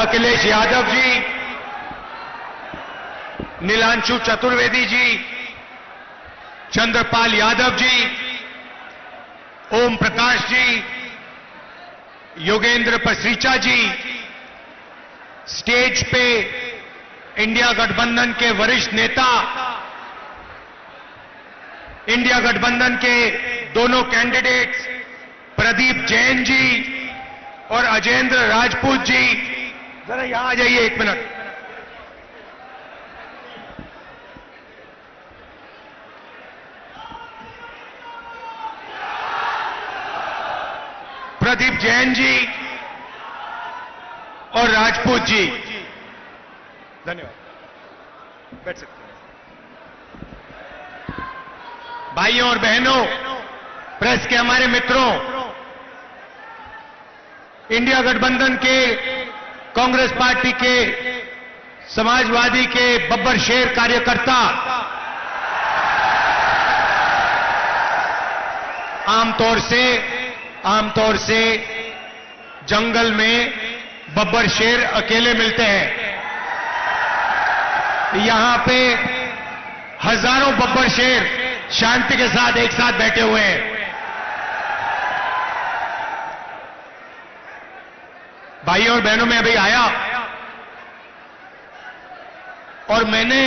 अखिलेश यादव जी, नीलांशु चतुर्वेदी जी, चंद्रपाल यादव जी, ओम प्रकाश जी, योगेंद्र पसरीचा जी, stage पे India गठबंधन के वरिष्ठ नेता, इंडिया गठबंधन के दोनों कैंडिडेट्स प्रदीप जैन जी और अजेंद्र राजपूत जी, जरा यहां आ जाइए एक मिनट। प्रदीप जैन जी और राजपूत जी, धन्यवाद, बैठ सकते हैं। भाइयों और बहनों, प्रेस के हमारे मित्रों, इंडिया गठबंधन के, कांग्रेस पार्टी के, समाजवादी के बब्बर शेर कार्यकर्ता आमतौर से जंगल में बब्बर शेर अकेले मिलते हैं। यहां पे हजारों बब्बर शेर शांति के साथ एक साथ बैठे हुए हैं। भाइयों और बहनों, मैं अभी आया और मैंने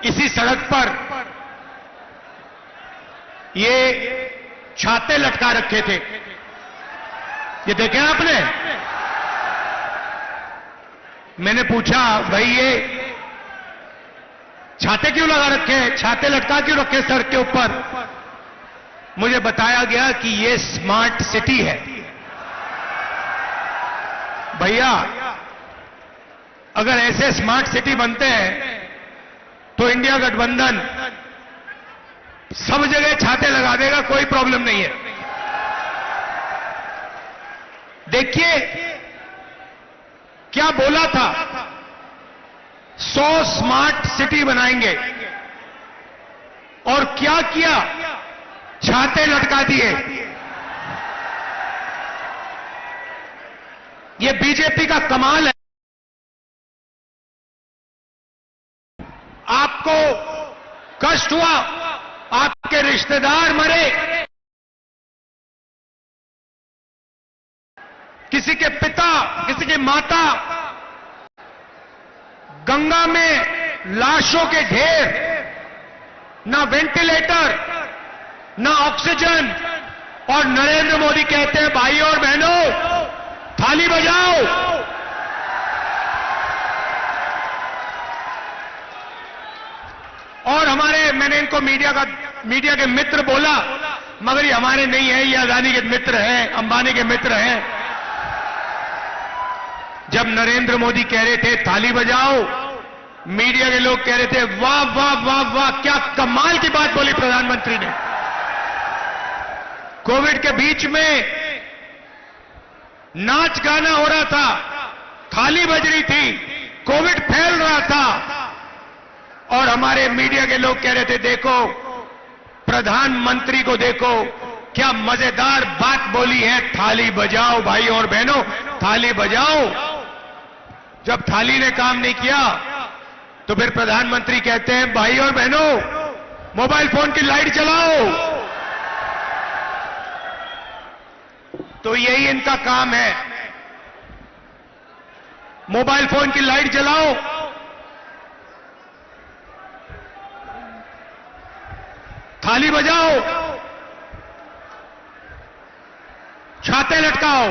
इसी सड़क पर ये छाते लटका रखे थे, ये देखे आपने? मैंने पूछा, भाई ये छाते क्यों लगा रखे हैं, छाते लटका क्यों रखे सड़क के ऊपर? मुझे बताया गया कि ये स्मार्ट सिटी है। भैया, अगर ऐसे स्मार्ट सिटी बनते हैं तो इंडिया गठबंधन सब जगह छाते लगा देगा, कोई प्रॉब्लम नहीं है। देखिए क्या बोला था, 100 स्मार्ट सिटी बनाएंगे, और क्या किया, छाते लटका दिए। ये बीजेपी का कमाल है। आपको कष्ट हुआ, आपके रिश्तेदार मरे, किसी के पिता, किसी की माता, गंगा में लाशों के ढेर, ना वेंटिलेटर, ना ऑक्सीजन, और नरेंद्र मोदी कहते हैं, भाइयों और बहनों थाली बजाओ। और मैंने इनको मीडिया के मित्र बोला, मगर ये हमारे नहीं है, ये अदानी के मित्र हैं, अंबानी के मित्र हैं। जब नरेंद्र मोदी कह रहे थे थाली बजाओ, मीडिया के लोग कह रहे थे वाह वाह वाह वाह, क्या कमाल की बात बोली प्रधानमंत्री ने। कोविड के बीच में नाच गाना हो रहा था, थाली बज रही थी, कोविड फैल रहा था, और हमारे मीडिया के लोग कह रहे थे देखो प्रधानमंत्री को, देखो क्या मजेदार बात बोली है, थाली बजाओ भाइयों और बहनों, थाली बजाओ। जब थाली ने काम नहीं किया तो फिर प्रधानमंत्री कहते हैं, भाइयों और बहनों मोबाइल फोन की लाइट जलाओ। तो यही इनका काम है, मोबाइल फोन की लाइट जलाओ, थाली बजाओ, छाते लटकाओ।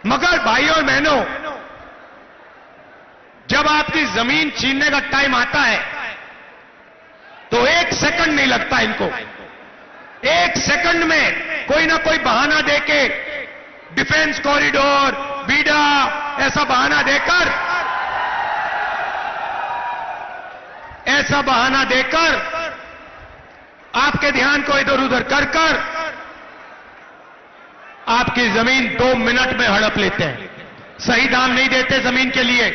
मगर भाइयों और बहनों, जब आपकी जमीन छीनने का टाइम आता है तो 1 सेकंड नहीं लगता इनको। 1 सेकंड में कोई ना कोई बहाना देके, डिफेंस कॉरिडोर, बीडा, ऐसा बहाना देकर आपके ध्यान को इधर उधर कर आपकी जमीन 2 मिनट में हड़प लेते हैं। सही दाम नहीं देते जमीन के लिए।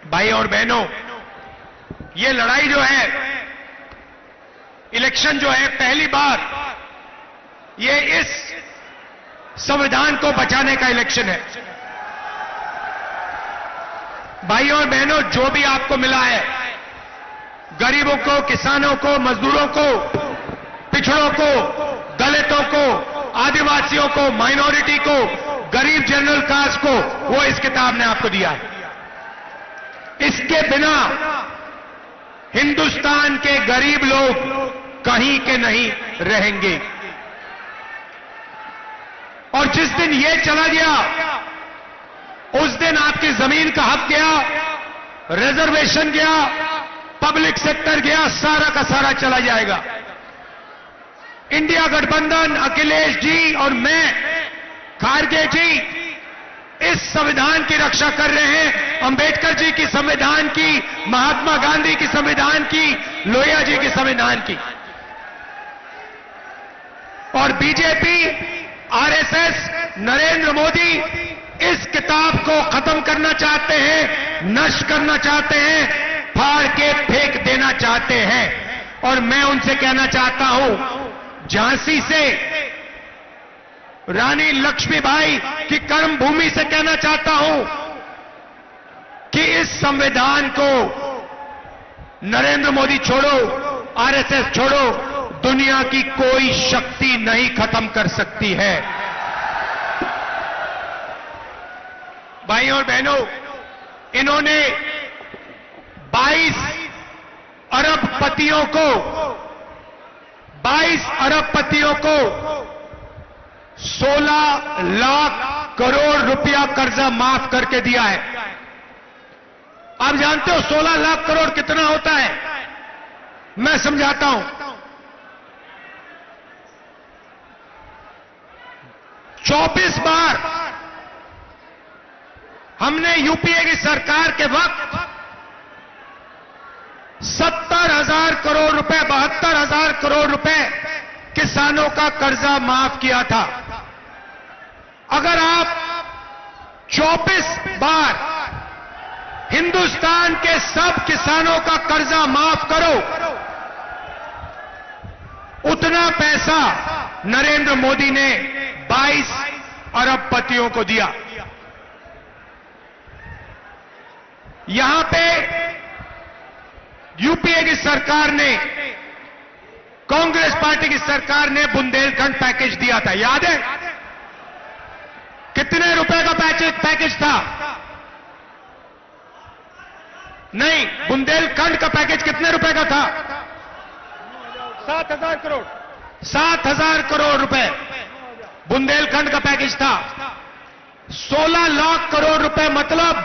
भाई और बहनों, ये लड़ाई जो है, इलेक्शन जो है, पहली बार ये इस संविधान को बचाने का इलेक्शन है। भाइयों और बहनों, जो भी आपको मिला है, गरीबों को, किसानों को, मजदूरों को, पिछड़ों को, दलितों को, आदिवासियों को, माइनॉरिटी को, गरीब जनरल कास्ट को, वो इस किताब ने आपको दिया है। इसके बिना हिंदुस्तान के गरीब लोग कहीं के नहीं रहेंगे। और जिस दिन ये चला गया, उस दिन आपकी जमीन का हक गया, रिजर्वेशन गया, पब्लिक सेक्टर गया, सारा का सारा चला जाएगा। इंडिया गठबंधन, अखिलेश जी और मैं, खारगे जी, इस संविधान की रक्षा कर रहे हैं। अंबेडकर जी की संविधान की, महात्मा गांधी की संविधान की, लोहिया जी की संविधान की। और बीजेपी, आरएसएस, नरेंद्र मोदी इस किताब को खत्म करना चाहते हैं, नष्ट करना चाहते हैं, फाड़ के फेंक देना चाहते हैं। और मैं उनसे कहना चाहता हूं, झांसी से रानी लक्ष्मीबाई की कर्मभूमि से कहना चाहता हूं कि इस संविधान को नरेंद्र मोदी छोड़ो, आरएसएस छोड़ो, दुनिया की कोई शक्ति नहीं खत्म कर सकती है। भाइयों और बहनों, इन्होंने 22 अरबपतियों को 16 लाख करोड़ रुपया कर्जा माफ करके दिया है। आप जानते हो 16 लाख करोड़ कितना होता है? मैं समझाता हूं। 24 बार हमने यूपीए की सरकार के वक्त 70,000 करोड़ रुपए, 72,000 करोड़ रुपए किसानों का कर्जा माफ किया था। अगर आप 24 बार हिंदुस्तान के सब किसानों का कर्जा माफ करो, उतना पैसा नरेंद्र मोदी ने 22 अरबपतियों को दिया। यहां पे यूपीए की सरकार ने, कांग्रेस पार्टी की सरकार ने बुंदेलखंड पैकेज दिया था, याद है? कितने रुपए का पैकेज था? नहीं, बुंदेलखंड का पैकेज कितने रुपए का था? 7,000 करोड़। 7,000 करोड़ रुपए बुंदेलखंड का पैकेज था। 16 लाख करोड़ रुपए, मतलब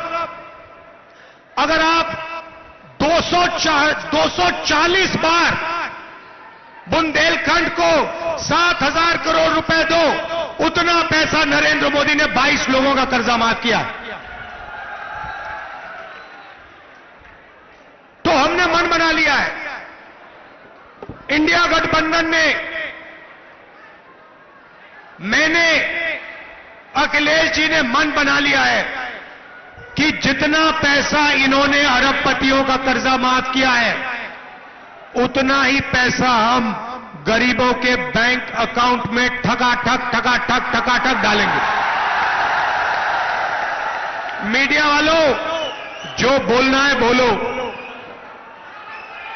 अगर आप 240 बार बुंदेलखंड को 7,000 करोड़ रुपए दो, उतना पैसा नरेंद्र मोदी ने 22 लोगों का कर्जा माफ किया। तो हमने मन बना लिया है, इंडिया गठबंधन ने, मैंने, अखिलेश जी ने मन बना लिया है कि जितना पैसा इन्होंने अरबपतियों का कर्जा माफ किया है, उतना ही पैसा हम गरीबों के बैंक अकाउंट में ठकाठक डालेंगे। मीडिया वालों, जो बोलना है बोलो।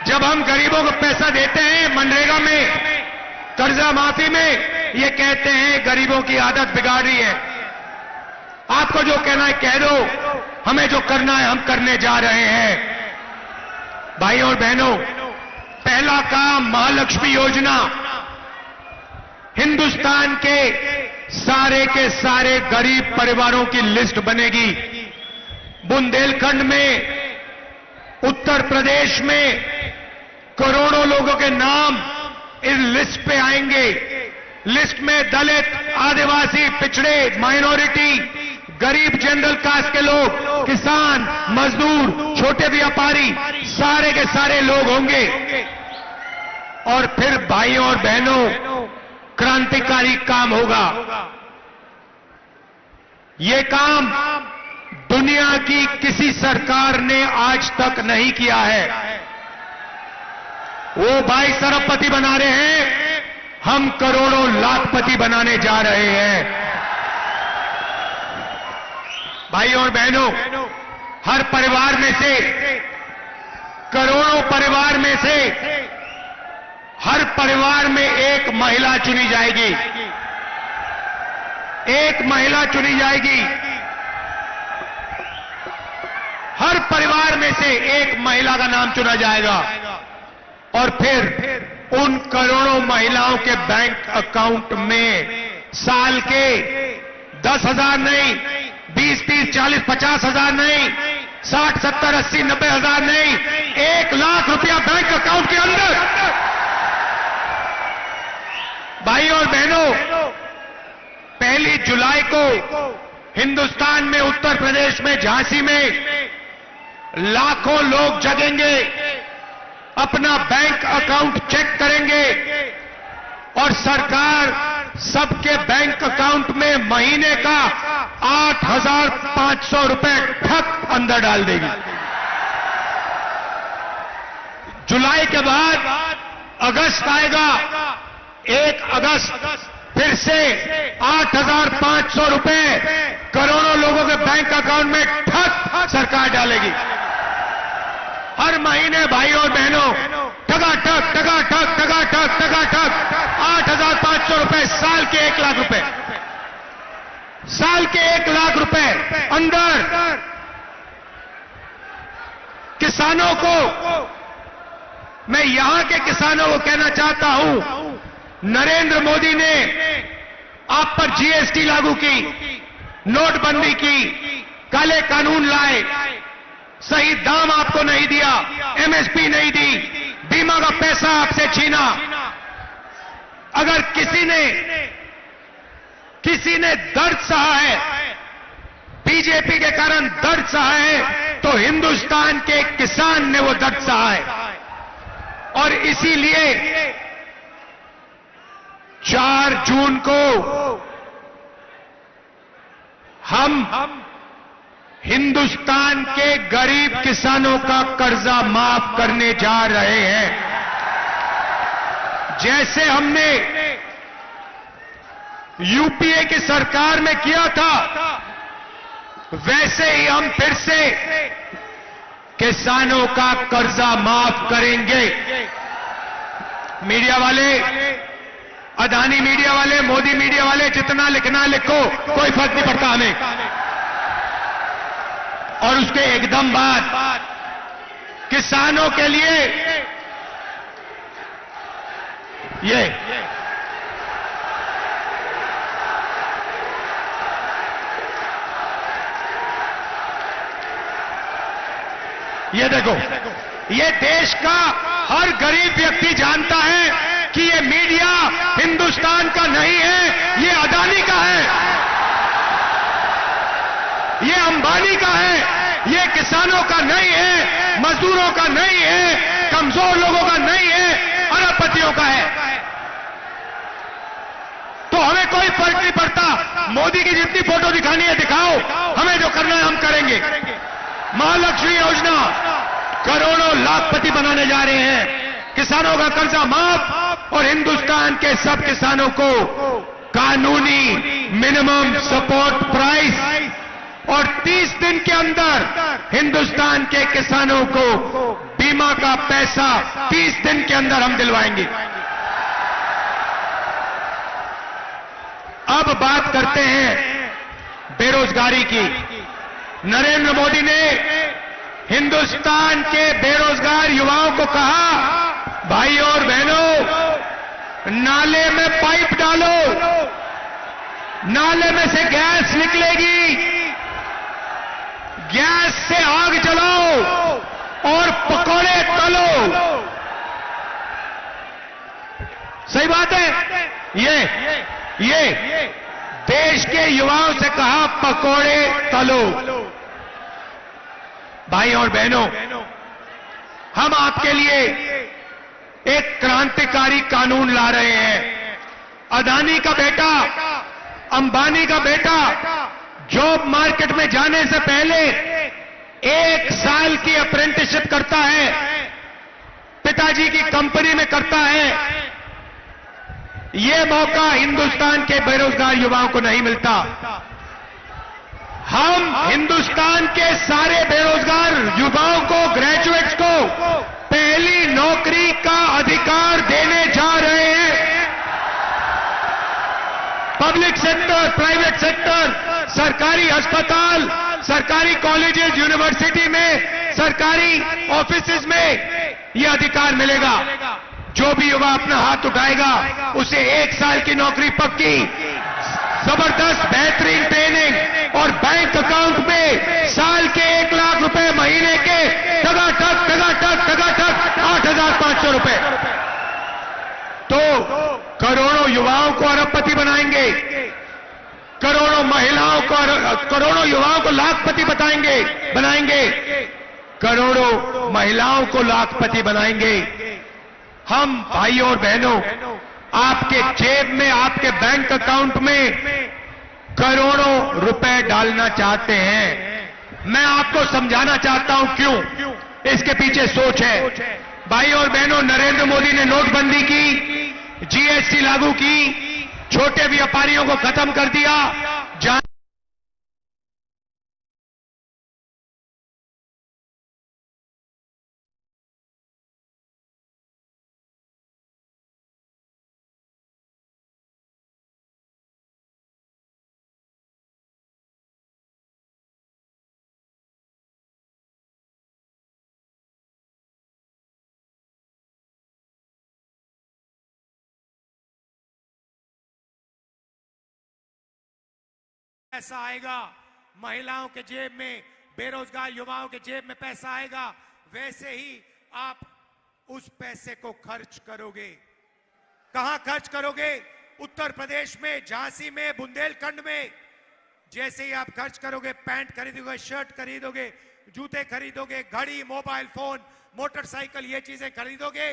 जब हम गरीबों को पैसा देते हैं मनरेगा में, कर्जा माफी में, ये कहते हैं गरीबों की आदत बिगाड़ रही है। आपको जो कहना है कह दो, हमें जो करना है हम करने जा रहे हैं। भाइयों और बहनों, पहला काम महालक्ष्मी योजना, हिंदुस्तान के सारे गरीब परिवारों की लिस्ट बनेगी। बुंदेलखंड में, उत्तर प्रदेश में करोड़ों लोगों के नाम इस लिस्ट पे आएंगे। लिस्ट में दलित, आदिवासी, पिछड़े, माइनॉरिटी, गरीब जनरल कास्ट के लोग, किसान, मजदूर, छोटे व्यापारी, सारे के सारे लोग होंगे। और फिर भाइयों और बहनों, क्रांतिकारी काम होगा। ये काम दुनिया की किसी सरकार ने आज तक नहीं किया है। वो 22 अरबपति बना रहे हैं, हम करोड़ों लाखपति बनाने जा रहे हैं। भाइयों और बहनों, हर परिवार में से, करोड़ों परिवार में से हर परिवार में एक महिला चुनी जाएगी। एक महिला चुनी जाएगी। हर परिवार में से एक महिला का नाम चुना जाएगा और फिर उन करोड़ों महिलाओं के बैंक अकाउंट में साल के 10,000 नहीं, 20, 30, 40, 50,000 नहीं, 60, 70, 80, 90,000 नहीं, 1 लाख रुपया बैंक अकाउंट के अंदर। भाइयों और बहनों, 1 जुलाई को हिंदुस्तान में, उत्तर प्रदेश में, झांसी में लाखों लोग जगेंगे, अपना बैंक अकाउंट चेक करेंगे और सरकार सबके बैंक अकाउंट में महीने का 8,500 रुपए ठक अंदर डाल देगी। जुलाई के बाद अगस्त आएगा, 1 अगस्त फिर से 8,500 रुपए करोड़ों लोगों के बैंक अकाउंट में ठक सरकार डालेगी। हर महीने भाइयों और बहनों ठगाठक ठगाठक ठगाठक ठगाठक 8,500 रुपए, साल के 1 लाख रुपए, साल के 1 लाख रुपए अंदर। किसानों को, मैं यहां के किसानों को कहना चाहता हूं, नरेंद्र मोदी ने आप पर जीएसटी लागू की, नोटबंदी की, काले कानून लाए, सही दाम आपको नहीं दिया, एमएसपी नहीं दी, बीमा का पैसा आपसे छीना। अगर किसी ने दर्द सहा है, बीजेपी के कारण दर्द सहा है, तो हिंदुस्तान के किसान ने वो दर्द सहा है। और इसीलिए 4 जून को हम हिंदुस्तान के गरीब किसानों का कर्जा माफ करने जा रहे हैं। जैसे हमने यूपीए की सरकार में किया था, वैसे ही हम फिर से किसानों का कर्जा माफ करेंगे। मीडिया वाले, अदानी मीडिया वाले, मोदी मीडिया वाले, जितना लिखना लिखो, कोई फर्क नहीं पड़ता हमें। और उसके एकदम बाद किसानों के लिए ये देखो, ये देश का हर गरीब व्यक्ति जानता है कि ये मीडिया हिंदुस्तान का नहीं है, ये अदानी का है, ये अंबानी का है, ये किसानों का नहीं है, मजदूरों का नहीं है, कमजोर लोगों का नहीं है, अरबपतियों का है। तो हमें कोई फर्क नहीं पड़ता, मोदी की जितनी फोटो दिखानी है दिखाओ, हमें जो करना है हम करेंगे। महालक्ष्मी योजना, करोड़ों लाखपति बनाने जा रहे हैं, किसानों का कर्जा माफ और हिंदुस्तान के सब किसानों को कानूनी मिनिमम सपोर्ट प्राइस, और 30 दिन के अंदर हिंदुस्तान के किसानों को बीमा का पैसा 30 दिन के अंदर हम दिलवाएंगे। अब बात करते हैं बेरोजगारी की। नरेंद्र मोदी ने हिंदुस्तान के बेरोजगार युवाओं को कहा, भाइयों और बहनों, नाले में पाइप डालो, नाले में से गैस निकलेगी, गैस से आग जलाओ और पकौड़े तलो। सही बात है। ये देश के युवाओं से कहा, पकौड़े तलो। भाइयों और बहनों, हम आपके लिए एक क्रांतिकारी कानून ला रहे हैं। अदानी का बेटा, अंबानी का बेटा जॉब मार्केट में जाने से पहले 1 साल की अप्रेंटिसशिप करता है, पिताजी की कंपनी में करता है, ये मौका हिंदुस्तान के बेरोजगार युवाओं को नहीं मिलता। हम हिंदुस्तान के सारे बेरोजगार युवाओं को, ग्रेजुएट्स को पहली नौकरी का अधिकार देने जा रहे हैं। पब्लिक सेक्टर, प्राइवेट सेक्टर, सरकारी अस्पताल, सरकारी कॉलेजेस, यूनिवर्सिटी में, सरकारी ऑफिसेज में यह अधिकार मिलेगा। जो भी युवा अपना हाथ उठाएगा उसे 1 साल की नौकरी पक्की, जबरदस्त बेहतरीन ट्रेनिंग और बैंक अकाउंट में साल के 1 लाख रुपए, महीने के टगाटक 8,500 रुपए। तो करोड़ों युवाओं को अरबपति बनाएंगे, करोड़ों महिलाओं को, करोड़ों युवाओं को लाखपति बनाएंगे, करोड़ों महिलाओं को लाखपति बनाएंगे। हम भाइयों और बहनों, आपके जेब में, आपके बैंक अकाउंट में करोड़ों रुपए डालना चाहते हैं। मैं आपको समझाना चाहता हूं क्यों। इसके पीछे सोच है। भाइयों और बहनों, नरेंद्र मोदी ने नोटबंदी की, जीएसटी लागू की, छोटे व्यापारियों को खत्म कर दिया। पैसा आएगा, महिलाओं के जेब में, बेरोजगार युवाओं के जेब में पैसा आएगा, वैसे ही आप उस पैसे को खर्च करोगे। कहां खर्च करोगे? उत्तर प्रदेश में, झांसी में, बुंदेलखंड में। जैसे ही आप खर्च करोगे, पैंट खरीदोगे, शर्ट खरीदोगे, जूते खरीदोगे, घड़ी, मोबाइल फोन, मोटरसाइकिल, ये चीजें खरीदोगे,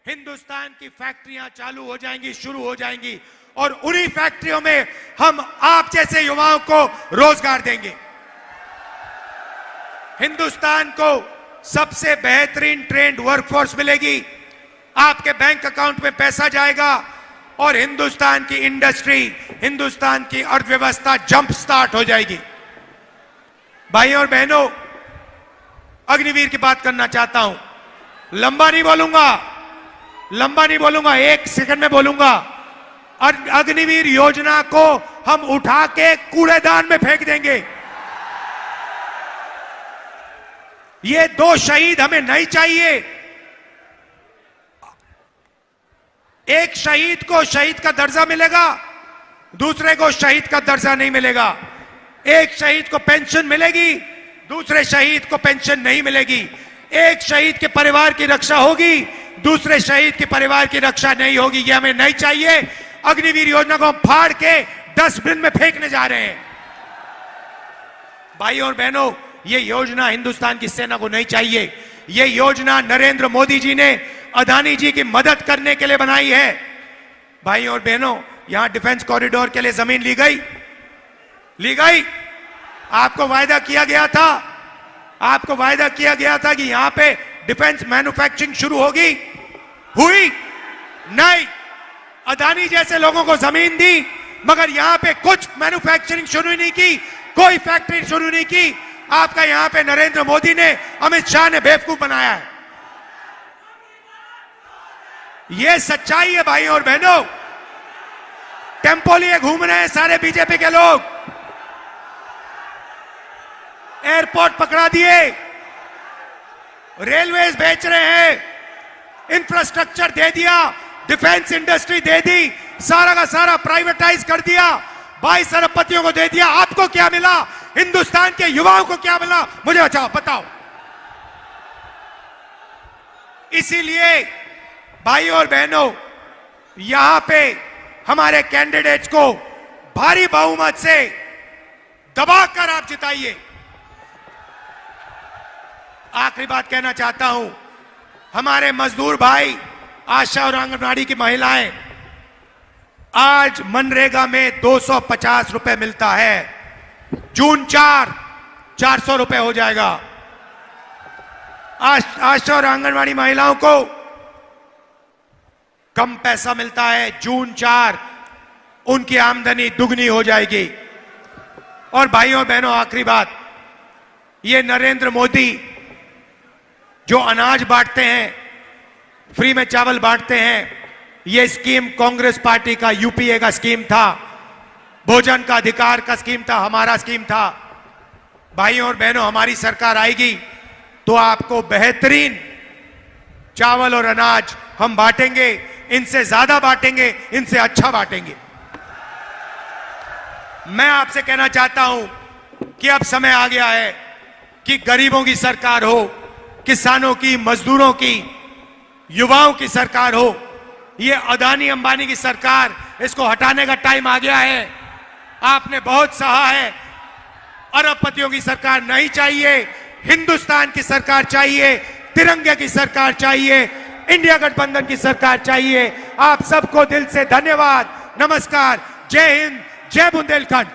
हिंदुस्तान की फैक्ट्रियां चालू हो जाएंगी, शुरू हो जाएंगी, और उन्हीं फैक्ट्रियों में हम आप जैसे युवाओं को रोजगार देंगे। हिंदुस्तान को सबसे बेहतरीन ट्रेंड वर्कफोर्स मिलेगी, आपके बैंक अकाउंट में पैसा जाएगा और हिंदुस्तान की इंडस्ट्री, हिंदुस्तान की अर्थव्यवस्था जंप स्टार्ट हो जाएगी। भाइयों और बहनों, अग्निवीर की बात करना चाहता हूं। लंबा नहीं बोलूंगा, 1 सेकंड में बोलूंगा। अग्निवीर योजना को हम उठा के कूड़ेदान में फेंक देंगे। ये 2 शहीद हमें नहीं चाहिए। एक शहीद को शहीद का दर्जा मिलेगा, दूसरे को शहीद का दर्जा नहीं मिलेगा। एक शहीद को पेंशन मिलेगी, दूसरे शहीद को पेंशन नहीं मिलेगी। एक शहीद के परिवार की रक्षा होगी, दूसरे शहीद के परिवार की रक्षा नहीं होगी। ये हमें नहीं चाहिए। अग्निवीर योजना को हम फाड़ के डस्टबिन में फेंकने जा रहे हैं। भाइयों और बहनों, ये योजना हिंदुस्तान की सेना को नहीं चाहिए। ये योजना नरेंद्र मोदी जी ने अदानी जी की मदद करने के लिए बनाई है। भाइयों और बहनों, यहां डिफेंस कॉरिडोर के लिए जमीन ली गई। आपको वायदा किया गया था कि यहां पे डिफेंस मैन्युफैक्चरिंग शुरू होगी, हुई नहीं। अदानी जैसे लोगों को जमीन दी, मगर यहां पे कुछ मैन्युफैक्चरिंग शुरू नहीं की, कोई फैक्ट्री शुरू नहीं की। आपका यहां पे नरेंद्र मोदी ने, अमित शाह ने बेवकूफ बनाया है। यह सच्चाई है भाइयों और बहनों। टेम्पो लिए घूम रहे हैं सारे बीजेपी के लोग, एयरपोर्ट पकड़ा दिए, रेलवेज बेच रहे हैं, इंफ्रास्ट्रक्चर दे दिया, डिफेंस इंडस्ट्री दे दी, सारा का सारा प्राइवेटाइज कर दिया, 22 अरबपतियों को दे दिया। आपको क्या मिला? हिंदुस्तान के युवाओं को क्या मिला? मुझे बताओ। इसीलिए भाइयों और बहनों, यहां पे हमारे कैंडिडेट्स को भारी बहुमत से दबाकर आप जिताइए। आखिरी बात कहना चाहता हूं, हमारे मजदूर भाई, आशा और आंगनबाड़ी की महिलाएं, आज मनरेगा में 250 रुपए मिलता है। जून 400 रुपए हो जाएगा। आशा और आंगनबाड़ी महिलाओं को कम पैसा मिलता है, जून 4 उनकी आमदनी दुगनी हो जाएगी। और भाइयों बहनों, आखिरी बात, ये नरेंद्र मोदी जो अनाज बांटते हैं, फ्री में चावल बांटते हैं, ये स्कीम कांग्रेस पार्टी का यूपीए का स्कीम था, भोजन का अधिकार का स्कीम था, हमारा स्कीम था। भाइयों और बहनों, हमारी सरकार आएगी तो आपको बेहतरीन चावल और अनाज हम बांटेंगे, इनसे ज्यादा बांटेंगे, इनसे अच्छा बांटेंगे। मैं आपसे कहना चाहता हूं कि अब समय आ गया है कि गरीबों की सरकार हो, किसानों की, मजदूरों की, युवाओं की सरकार हो। ये अदानी अंबानी की सरकार, इसको हटाने का टाइम आ गया है। आपने बहुत सहा है। अरबपतियों की सरकार नहीं चाहिए, हिंदुस्तान की सरकार चाहिए, तिरंगे की सरकार चाहिए, इंडिया गठबंधन की सरकार चाहिए। आप सबको दिल से धन्यवाद, नमस्कार, जय हिंद, जय बुंदेलखंड।